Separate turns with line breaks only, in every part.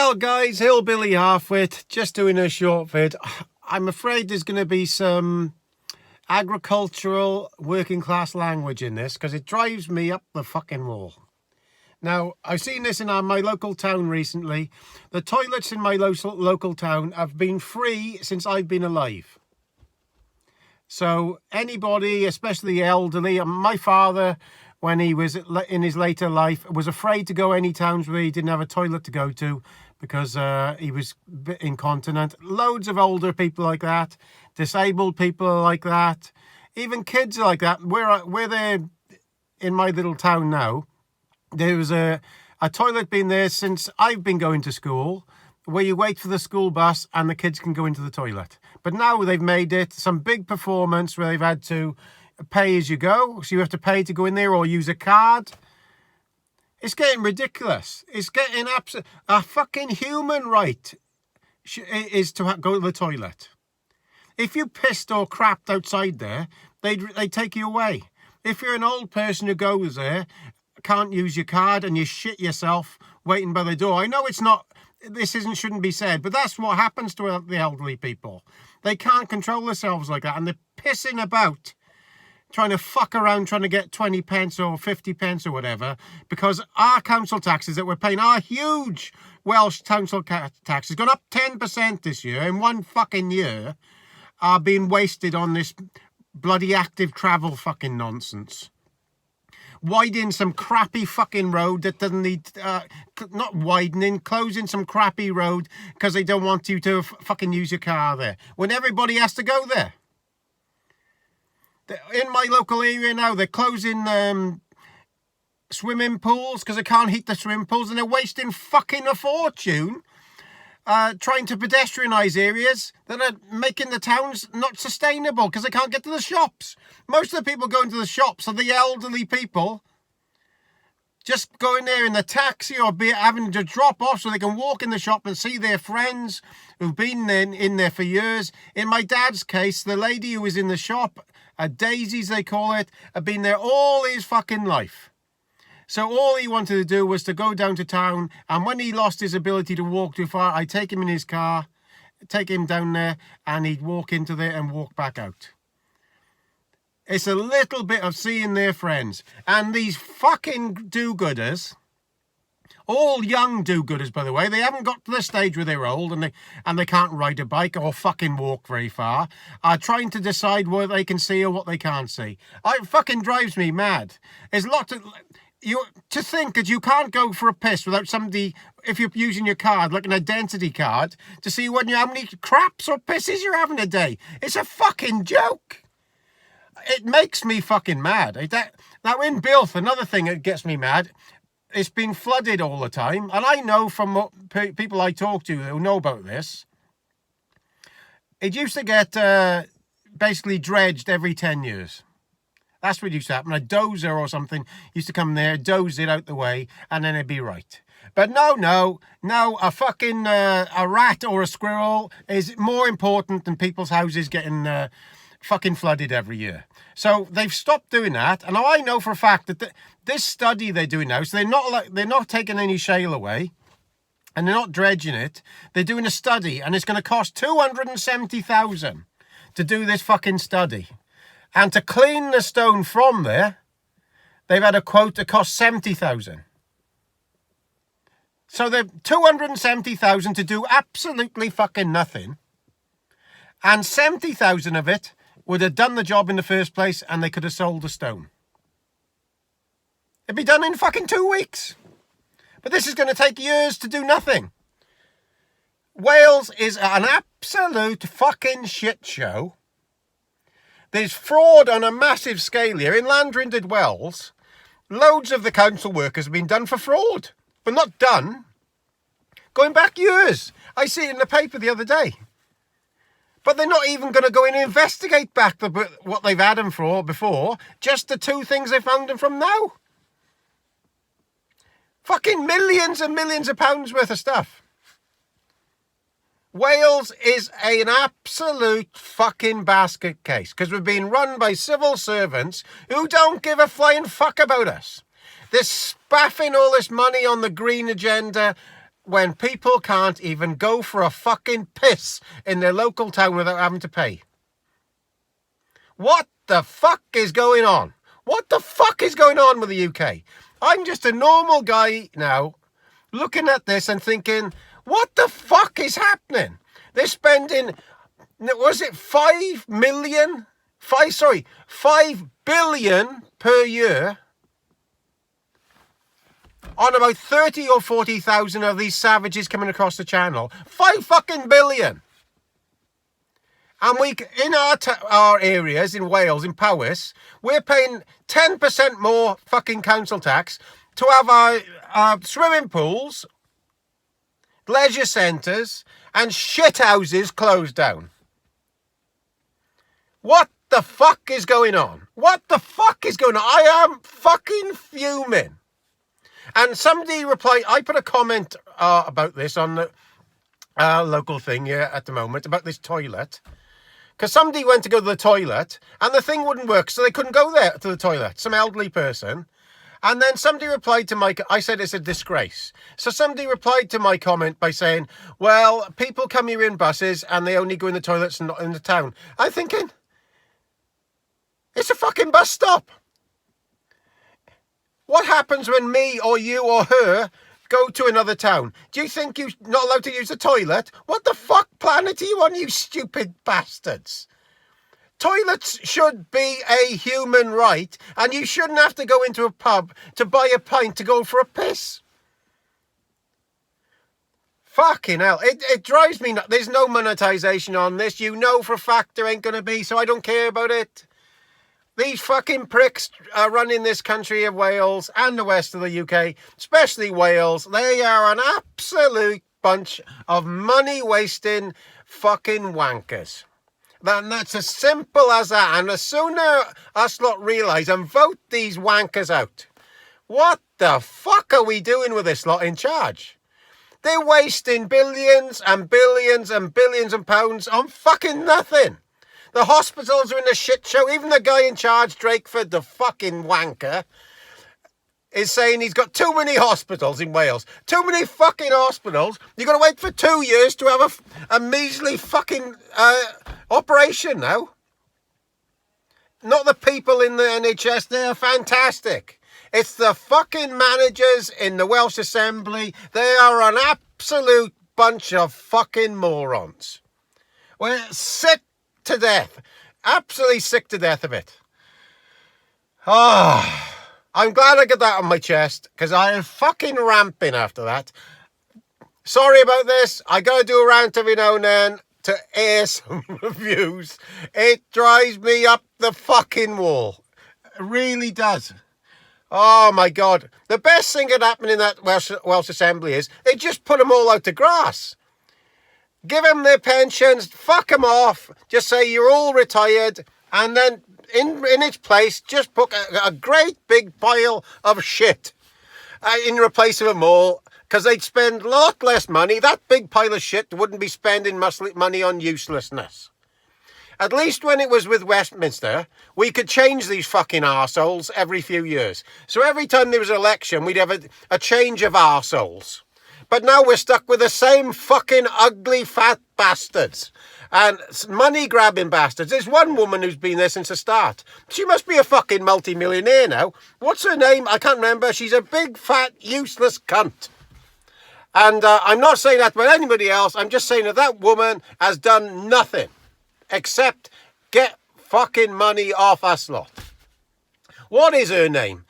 Well, guys, Hillbilly Halfwit, just doing a short vid. I'm afraid there's going to be some agricultural working class language in this because it drives me up the fucking wall. Now, I've seen this in my local town recently. The toilets in my local town have been free since I've been alive. So anybody, especially the elderly, my father, when he was in his later life, was afraid to go any towns where he didn't have a toilet to go to because he was incontinent. Loads of older people like that, disabled people like that, even kids like that. Where they're in my little town now, there was a toilet been there since I've been going to school, where you wait for the school bus and the kids can go into the toilet. But now they've made it some big performance where they've had to pay as you go. So you have to pay to go in there or use a card. It's getting ridiculous. It's getting a fucking human right is to go to the toilet. If you pissed or crapped outside there, they'd take you away. If you're an old person who goes there, can't use your card and you shit yourself waiting by the door. I know shouldn't be said, but that's what happens to the elderly people. They can't control themselves like that, and they're pissing about, trying to fuck around, trying to get 20 pence or 50 pence or whatever, because our council taxes that we're paying, our huge Welsh council taxes, gone up 10% this year, in one fucking year, are being wasted on this bloody active travel fucking nonsense. Widening some crappy fucking road that doesn't need, not widening, closing some crappy road because they don't want you to fucking use your car there, when everybody has to go there. In my local area now, they're closing swimming pools because they can't heat the swimming pools, and they're wasting fucking a fortune trying to pedestrianise areas that are making the towns not sustainable because they can't get to the shops. Most of the people going to the shops are the elderly people just going there in the taxi or having to drop off so they can walk in the shop and see their friends who've been in there for years. In my dad's case, the lady who was in the shop, Daisies they call it, had been there all his fucking life. So all he wanted to do was to go down to town, and when he lost his ability to walk too far, I'd take him in his car, take him down there, and he'd walk into there and walk back out. It's a little bit of seeing their friends. And these fucking do-gooders, all young do-gooders, by the way, they haven't got to the stage where they're old and they can't ride a bike or fucking walk very far, are trying to decide what they can see or what they can't see. It fucking drives me mad. There's lots of... to think that you can't go for a piss without somebody, if you're using your card, like an identity card, to see how many craps or pisses you're having a day. It's a fucking joke. It makes me fucking mad. Now in Bilth, another thing that gets me mad, it's been flooded all the time. And I know from what people I talk to who know about this, it used to get basically dredged every 10 years. That's what used to happen. A dozer or something used to come there, doze it out the way, and then it'd be right. But no, a fucking a rat or a squirrel is more important than people's houses getting fucking flooded every year. So they've stopped doing that, and I know for a fact that this study they're doing now, so they're not taking any shale away, and they're not dredging it. They're doing a study, and it's going to cost 270,000 to do this fucking study. And to clean the stone from there, they've had a quote that cost 70,000. So they've 270,000 to do absolutely fucking nothing. And 70,000 of it would have done the job in the first place, and they could have sold the stone. It'd be done in fucking 2 weeks. But this is going to take years to do nothing. Wales is an absolute fucking shit show. There's fraud on a massive scale here. In Landrinded Wells, loads of the council workers have been done for fraud. But not done. Going back years. I see it in the paper the other day. But they're not even going to go in and investigate back what they've had them for before. Just the 2 things they found them from now. Fucking millions and millions of pounds worth of stuff. Wales is an absolute fucking basket case because we're being run by civil servants who don't give a flying fuck about us. They're spaffing all this money on the green agenda when people can't even go for a fucking piss in their local town without having to pay? What the fuck is going on? What the fuck is going on with the UK? I'm just a normal guy now looking at this and thinking, what the fuck is happening? They're spending, was it 5 billion per year on about 30 or 40,000 of these savages coming across the channel. 5 fucking billion. And we, in our areas, in Wales, in Powys, we're paying 10% more fucking council tax to have our swimming pools, leisure centres, and shit houses closed down. What the fuck is going on? What the fuck is going on? I am fucking fuming. And somebody replied, I put a comment about this on the local thing here at the moment, about this toilet. Because somebody went to go to the toilet and the thing wouldn't work, so they couldn't go there to the toilet. Some elderly person. And then somebody replied to I said it's a disgrace. So somebody replied to my comment by saying, well, people come here in buses and they only go in the toilets and not in the town. I'm thinking, it's a fucking bus stop. What happens when me or you or her go to another town? Do you think you're not allowed to use the toilet? What the fuck planet are you on, you stupid bastards? Toilets should be a human right, and you shouldn't have to go into a pub to buy a pint to go for a piss. Fucking hell. It drives me nuts. There's no monetization on this. You know for a fact there ain't going to be, so I don't care about it. These fucking pricks are running this country of Wales and the west of the UK, especially Wales. They are an absolute bunch of money-wasting fucking wankers. That's as simple as that. And the sooner us lot realise and vote these wankers out. What the fuck are we doing with this lot in charge? They're wasting billions and billions and billions of pounds on fucking nothing. The hospitals are in a shit show. Even the guy in charge, Drakeford, the fucking wanker, is saying he's got too many hospitals in Wales. Too many fucking hospitals. You've got to wait for 2 years to have a measly fucking operation now. Not the people in the NHS. They're fantastic. It's the fucking managers in the Welsh Assembly. They are an absolute bunch of fucking morons. We're sick to death. Absolutely sick to death of it. I'm glad I got that on my chest, because I am fucking ramping after that. Sorry about this. I gotta do a rant every now and then to air some views. It drives me up the fucking wall. It really does. Oh my God. The best thing that happened in that Welsh Assembly is they just put them all out to grass. Give them their pensions, fuck them off, just say you're all retired, and then in its place, just put a great big pile of shit in replace of them all, because they'd spend a lot less money. That big pile of shit wouldn't be spending money on uselessness. At least when it was with Westminster, we could change these fucking arseholes every few years. So every time there was an election, we'd have a change of arseholes. But now we're stuck with the same fucking ugly fat bastards and money-grabbing bastards. There's one woman who's been there since the start. She must be a fucking multi-millionaire now. What's her name? I can't remember. She's a big, fat, useless cunt. And I'm not saying that about anybody else. I'm just saying that woman has done nothing except get fucking money off us lot. What is her name?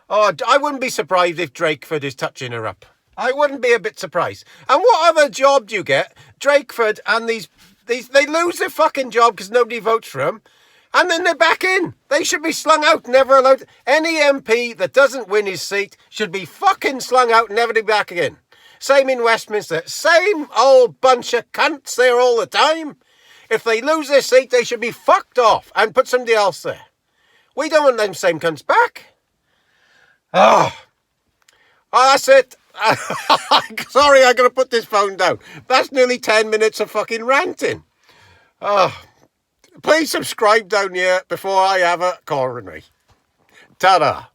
Oh, I wouldn't be surprised if Drakeford is touching her up. I wouldn't be a bit surprised. And what other job do you get? Drakeford and these they lose their fucking job because nobody votes for them. And then they're back in. They should be slung out, never allowed. Any MP that doesn't win his seat should be fucking slung out, never to be back again. Same in Westminster. Same old bunch of cunts there all the time. If they lose their seat, they should be fucked off and put somebody else there. We don't want them same cunts back. Oh, that's it. Sorry, I gotta put this phone down. That's nearly 10 minutes of fucking ranting. Please subscribe down here before I have a coronary. Ta-da.